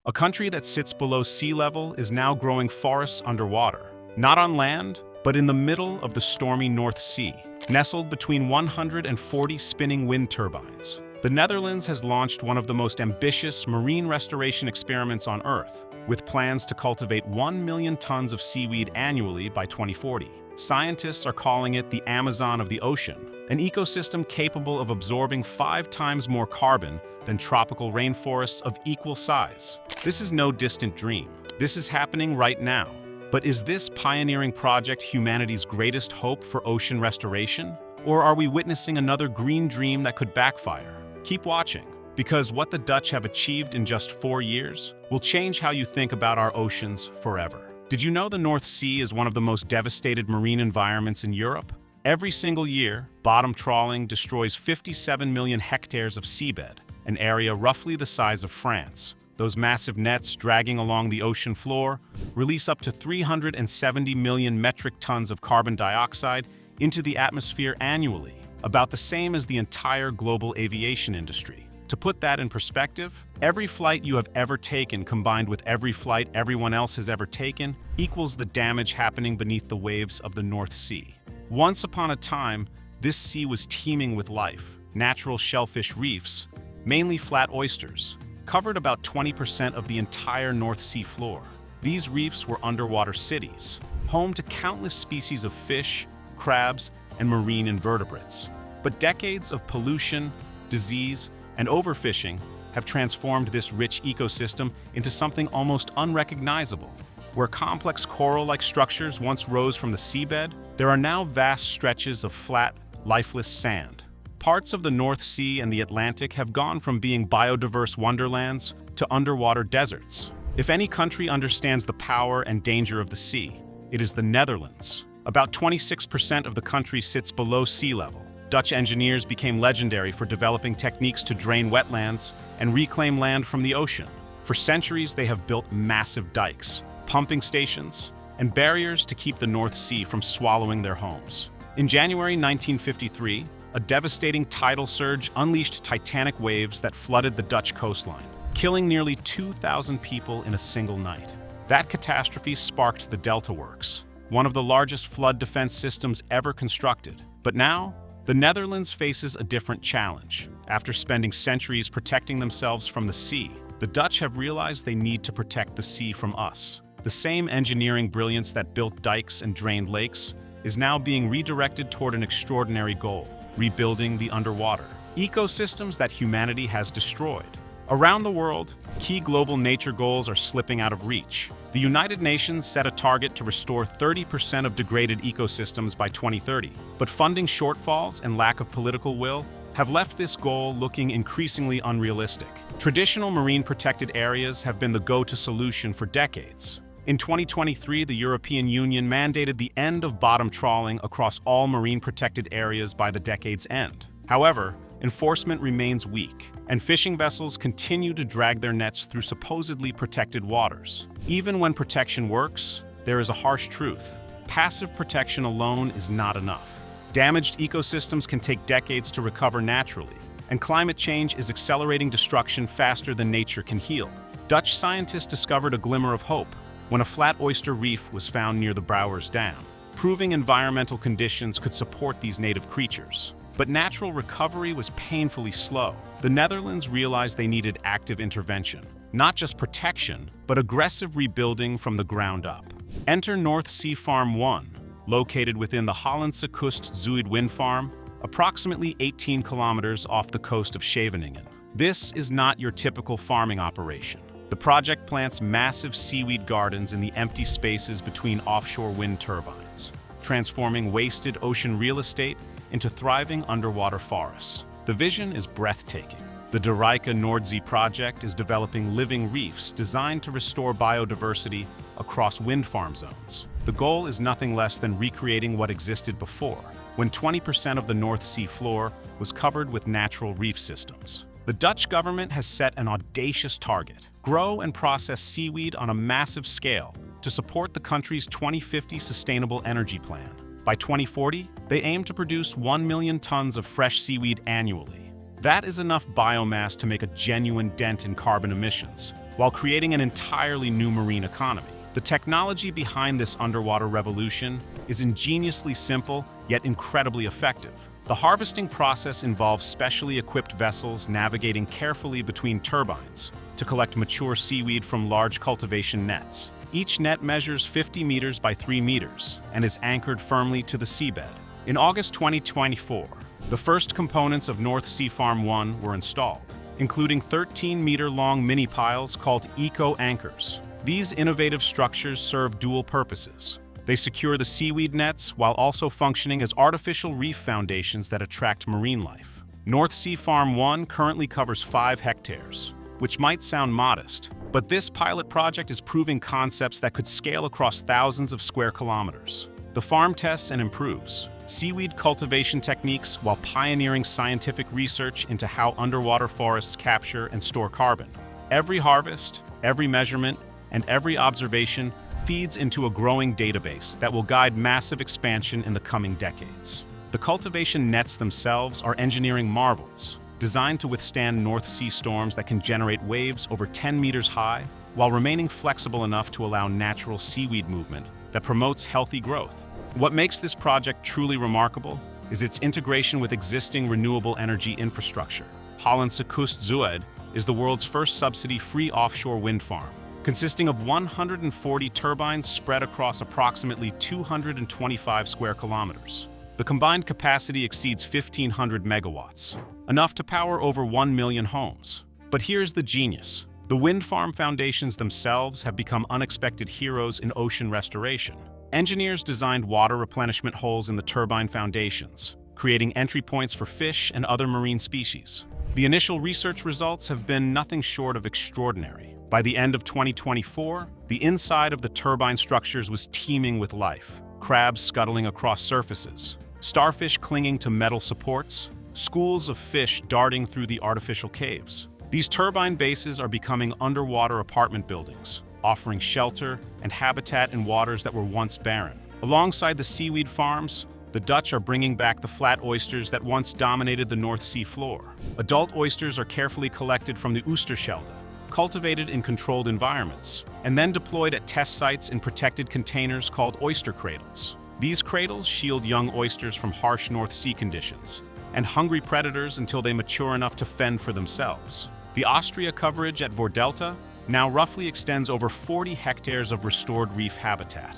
A country that sits below sea level is now growing forests underwater, not on land, but in the middle of the stormy North Sea, nestled between 140 spinning wind turbines. The Netherlands has launched one of the most ambitious marine restoration experiments on Earth, with plans to cultivate 1 million tons of seaweed annually by 2040. Scientists are calling it the Amazon of the ocean, an ecosystem capable of absorbing 5 times more carbon than tropical rainforests of equal size. This is no distant dream. This is happening right now. But is this pioneering project humanity's greatest hope for ocean restoration? Or are we witnessing another green dream that could backfire? Keep watching, because what the Dutch have achieved in just 4 years will change how you think about our oceans forever. Did you know the North Sea is one of the most devastated marine environments in Europe? Every single year, bottom trawling destroys 57 million hectares of seabed, an area roughly the size of France. Those massive nets dragging along the ocean floor release up to 370 million metric tons of carbon dioxide into the atmosphere annually, about the same as the entire global aviation industry. To put that in perspective, every flight you have ever taken combined with every flight everyone else has ever taken equals the damage happening beneath the waves of the North Sea. Once upon a time, this sea was teeming with life. Natural shellfish reefs, mainly flat oysters, covered about 20% of the entire North Sea floor. These reefs were underwater cities, home to countless species of fish, crabs, and marine invertebrates. But decades of pollution, disease, and overfishing have transformed this rich ecosystem into something almost unrecognizable. Where complex coral-like structures once rose from the seabed, there are now vast stretches of flat, lifeless sand. Parts of the North Sea and the Atlantic have gone from being biodiverse wonderlands to underwater deserts. If any country understands the power and danger of the sea, it is the Netherlands. About 26% of the country sits below sea level. Dutch engineers became legendary for developing techniques to drain wetlands and reclaim land from the ocean. For centuries, they have built massive dikes, pumping stations, and barriers to keep the North Sea from swallowing their homes. In January 1953, a devastating tidal surge unleashed titanic waves that flooded the Dutch coastline, killing nearly 2,000 people in a single night. That catastrophe sparked the Delta Works, one of the largest flood defense systems ever constructed. But now, the Netherlands faces a different challenge. After spending centuries protecting themselves from the sea, the Dutch have realized they need to protect the sea from us. The same engineering brilliance that built dikes and drained lakes is now being redirected toward an extraordinary goal: rebuilding the underwater ecosystems that humanity has destroyed. Around the world, key global nature goals are slipping out of reach. The United Nations set a target to restore 30% of degraded ecosystems by 2030, but funding shortfalls and lack of political will have left this goal looking increasingly unrealistic. Traditional marine protected areas have been the go-to solution for decades. In 2023, the European Union mandated the end of bottom trawling across all marine protected areas by the decade's end. However, enforcement remains weak, and fishing vessels continue to drag their nets through supposedly protected waters. Even when protection works, there is a harsh truth: passive protection alone is not enough. Damaged ecosystems can take decades to recover naturally, and climate change is accelerating destruction faster than nature can heal. Dutch scientists discovered a glimmer of hope when a flat oyster reef was found near the Brouwers Dam, proving environmental conditions could support these native creatures. But natural recovery was painfully slow. The Netherlands realized they needed active intervention, not just protection, but aggressive rebuilding from the ground up. Enter North Sea Farm 1, located within the Hollandse Kust Seaweed wind farm, approximately 18 kilometers off the coast of Scheveningen. This is not your typical farming operation. The project plants massive seaweed gardens in the empty spaces between offshore wind turbines, transforming wasted ocean real estate into thriving underwater forests. The vision is breathtaking. The De Rijke Noordzee project is developing living reefs designed to restore biodiversity across wind farm zones. The goal is nothing less than recreating what existed before, when 20% of the North Sea floor was covered with natural reef systems. The Dutch government has set an audacious target: grow and process seaweed on a massive scale to support the country's 2050 sustainable energy plan. By 2040, they aim to produce 1 million tons of fresh seaweed annually. That is enough biomass to make a genuine dent in carbon emissions, while creating an entirely new marine economy. The technology behind this underwater revolution is ingeniously simple, yet incredibly effective. The harvesting process involves specially equipped vessels navigating carefully between turbines to collect mature seaweed from large cultivation nets. Each net measures 50 meters by 3 meters and is anchored firmly to the seabed. In August 2024, the first components of North Sea Farm 1 were installed, including 13-meter-long mini-piles called eco-anchors. These innovative structures serve dual purposes. They secure the seaweed nets while also functioning as artificial reef foundations that attract marine life. North Sea Farm 1 currently covers 5 hectares, which might sound modest, but this pilot project is proving concepts that could scale across thousands of square kilometers. The farm tests and improves seaweed cultivation techniques while pioneering scientific research into how underwater forests capture and store carbon. Every harvest, every measurement, and every observation feeds into a growing database that will guide massive expansion in the coming decades. The cultivation nets themselves are engineering marvels, designed to withstand North Sea storms that can generate waves over 10 meters high, while remaining flexible enough to allow natural seaweed movement that promotes healthy growth. What makes this project truly remarkable is its integration with existing renewable energy infrastructure. Hollandse Kust Zuid is the world's first subsidy-free offshore wind farm, consisting of 140 turbines spread across approximately 225 square kilometers. The combined capacity exceeds 1,500 megawatts, enough to power over 1 million homes. But here's the genius. The wind farm foundations themselves have become unexpected heroes in ocean restoration. Engineers designed water replenishment holes in the turbine foundations, creating entry points for fish and other marine species. The initial research results have been nothing short of extraordinary. By the end of 2024, the inside of the turbine structures was teeming with life. Crabs scuttling across surfaces, starfish clinging to metal supports, schools of fish darting through the artificial caves. These turbine bases are becoming underwater apartment buildings, offering shelter and habitat in waters that were once barren. Alongside the seaweed farms, the Dutch are bringing back the flat oysters that once dominated the North Sea floor. Adult oysters are carefully collected from the Oosterschelde, cultivated in controlled environments, and then deployed at test sites in protected containers called oyster cradles. These cradles shield young oysters from harsh North Sea conditions and hungry predators until they mature enough to fend for themselves. The Austria coverage at Voordelta now roughly extends over 40 hectares of restored reef habitat.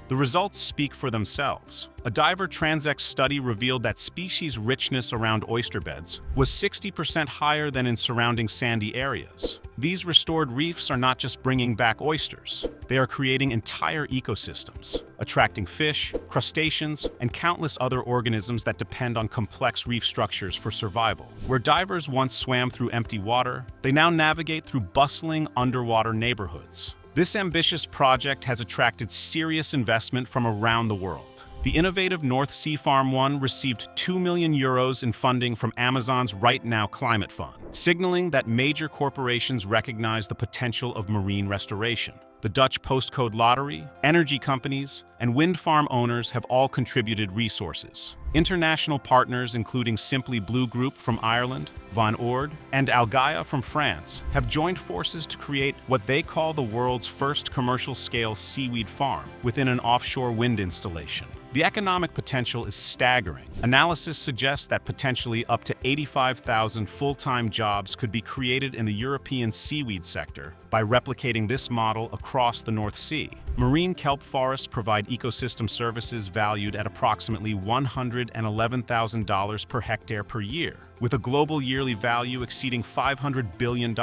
The results speak for themselves. A diver Transex study revealed that species richness around oyster beds was 60% higher than in surrounding sandy areas. These restored reefs are not just bringing back oysters, they are creating entire ecosystems, attracting fish, crustaceans, and countless other organisms that depend on complex reef structures for survival. Where divers once swam through empty water, they now navigate through bustling underwater neighborhoods. This ambitious project has attracted serious investment from around the world. The innovative North Sea Farm 1 received €2 million in funding from Amazon's Right Now Climate Fund, signaling that major corporations recognize the potential of marine restoration. The Dutch postcode lottery, energy companies, and wind farm owners have all contributed resources. International partners including Simply Blue Group from Ireland, Van Oord, and Algaia from France have joined forces to create what they call the world's first commercial-scale seaweed farm within an offshore wind installation. The economic potential is staggering. Analysis suggests that potentially up to 85,000 full-time jobs could be created in the European seaweed sector by replicating this model across the North Sea. Marine kelp forests provide ecosystem services valued at approximately $111,000 per hectare per year, with a global yearly value exceeding $500 billion.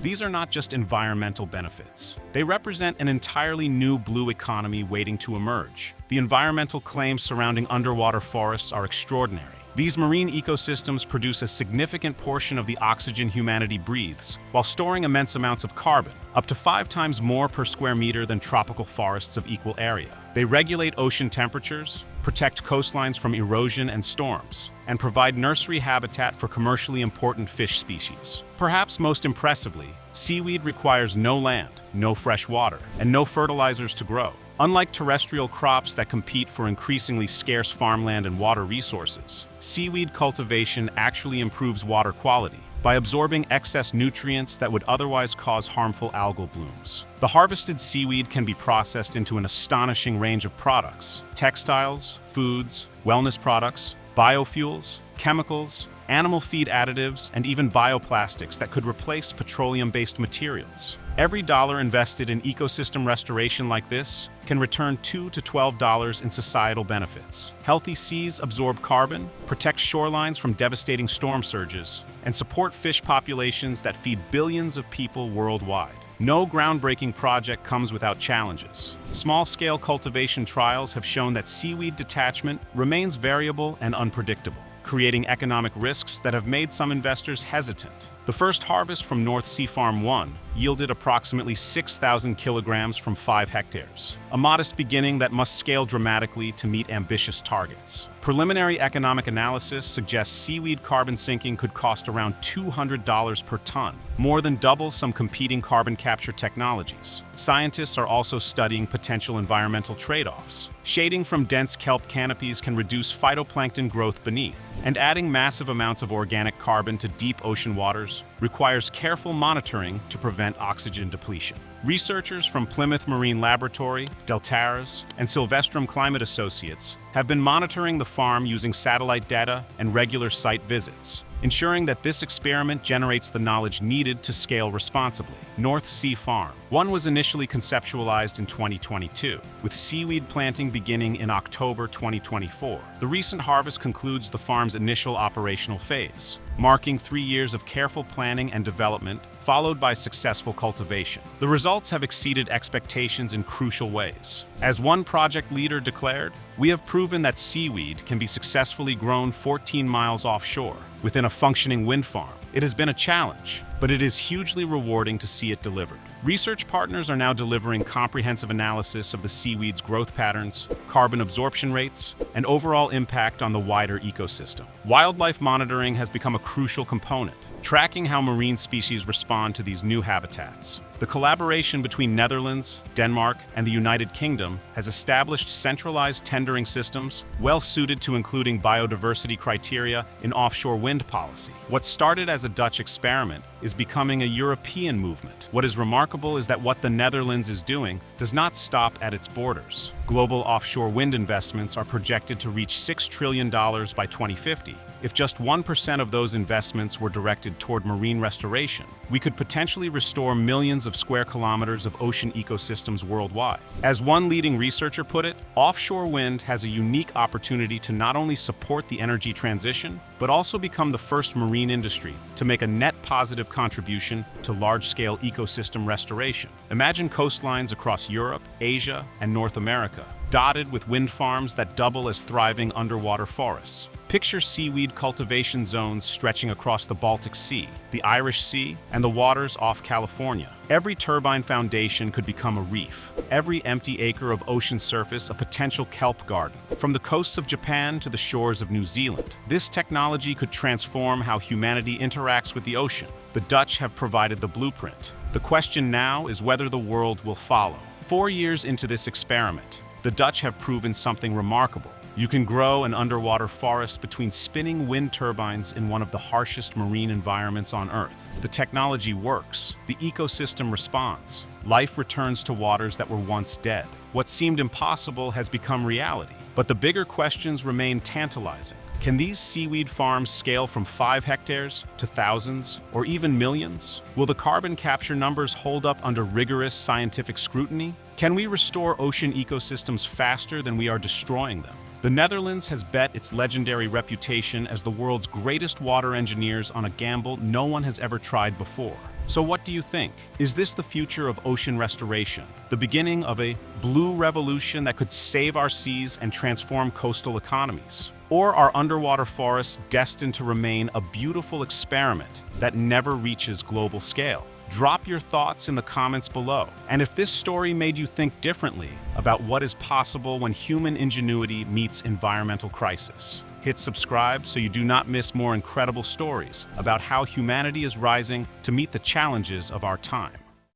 These are not just environmental benefits. They represent an entirely new blue economy waiting to emerge. The environmental claims surrounding underwater forests are extraordinary. These marine ecosystems produce a significant portion of the oxygen humanity breathes, while storing immense amounts of carbon, up to 5 times more per square meter than tropical forests of equal area. They regulate ocean temperatures, protect coastlines from erosion and storms, and provide nursery habitat for commercially important fish species. Perhaps most impressively, seaweed requires no land, no fresh water, and no fertilizers to grow. Unlike terrestrial crops that compete for increasingly scarce farmland and water resources, seaweed cultivation actually improves water quality. by absorbing excess nutrients that would otherwise cause harmful algal blooms. The harvested seaweed can be processed into an astonishing range of products: textiles, foods, wellness products, biofuels, chemicals, animal feed additives, and even bioplastics that could replace petroleum-based materials. Every dollar invested in ecosystem restoration like this can return $2 to $12 in societal benefits. Healthy seas absorb carbon, protect shorelines from devastating storm surges, and support fish populations that feed billions of people worldwide. No groundbreaking project comes without challenges. Small-scale cultivation trials have shown that seaweed detachment remains variable and unpredictable, creating economic risks that have made some investors hesitant. The first harvest from North Sea Farm 1 yielded approximately 6,000 kilograms from 5 hectares, a modest beginning that must scale dramatically to meet ambitious targets. Preliminary economic analysis suggests seaweed carbon sinking could cost around $200 per ton, more than double some competing carbon capture technologies. Scientists are also studying potential environmental trade-offs. Shading from dense kelp canopies can reduce phytoplankton growth beneath, and adding massive amounts of organic carbon to deep ocean waters requires careful monitoring to prevent oxygen depletion. Researchers from Plymouth Marine Laboratory, Deltares, and Sylvestrum Climate Associates have been monitoring the farm using satellite data and regular site visits, ensuring that this experiment generates the knowledge needed to scale responsibly. North Sea Farm 1 was initially conceptualized in 2022, with seaweed planting beginning in October 2024. The recent harvest concludes the farm's initial operational phase, marking 3 years of careful planning and development, followed by successful cultivation. The results have exceeded expectations in crucial ways. As one project leader declared, "We have proven that seaweed can be successfully grown 14 miles offshore, within a functioning wind farm. It has been a challenge, but it is hugely rewarding to see it delivered." Research partners are now delivering comprehensive analysis of the seaweed's growth patterns, carbon absorption rates, and overall impact on the wider ecosystem. Wildlife monitoring has become a crucial component, tracking how marine species respond to these new habitats. The collaboration between Netherlands, Denmark, and the United Kingdom has established centralized tendering systems well-suited to including biodiversity criteria in offshore wind policy. What started as a Dutch experiment is becoming a European movement. What is remarkable is that what the Netherlands is doing does not stop at its borders. Global offshore wind investments are projected to reach $6 trillion by 2050. If just 1% of those investments were directed toward marine restoration, we could potentially restore millions of square kilometers of ocean ecosystems worldwide. As one leading researcher put it, offshore wind has a unique opportunity to not only support the energy transition, but also become the first marine industry to make a net positive contribution to large-scale ecosystem restoration. Imagine coastlines across Europe, Asia, and North America, dotted with wind farms that double as thriving underwater forests. Picture seaweed cultivation zones stretching across the Baltic Sea, the Irish Sea, and the waters off California. Every turbine foundation could become a reef, every empty acre of ocean surface a potential kelp garden. From the coasts of Japan to the shores of New Zealand, this technology could transform how humanity interacts with the ocean. The Dutch have provided the blueprint. The question now is whether the world will follow. 4 years into this experiment, the Dutch have proven something remarkable. You can grow an underwater forest between spinning wind turbines in one of the harshest marine environments on Earth. The technology works. The ecosystem responds. Life returns to waters that were once dead. What seemed impossible has become reality. But the bigger questions remain tantalizing. Can these seaweed farms scale from 5 hectares to thousands or even millions? Will the carbon capture numbers hold up under rigorous scientific scrutiny? Can we restore ocean ecosystems faster than we are destroying them? The Netherlands has bet its legendary reputation as the world's greatest water engineers on a gamble no one has ever tried before. So what do you think? Is this the future of ocean restoration? The beginning of a blue revolution that could save our seas and transform coastal economies? Or are underwater forests destined to remain a beautiful experiment that never reaches global scale? Drop your thoughts in the comments below. And if this story made you think differently about what is possible when human ingenuity meets environmental crisis, hit subscribe so you do not miss more incredible stories about how humanity is rising to meet the challenges of our time.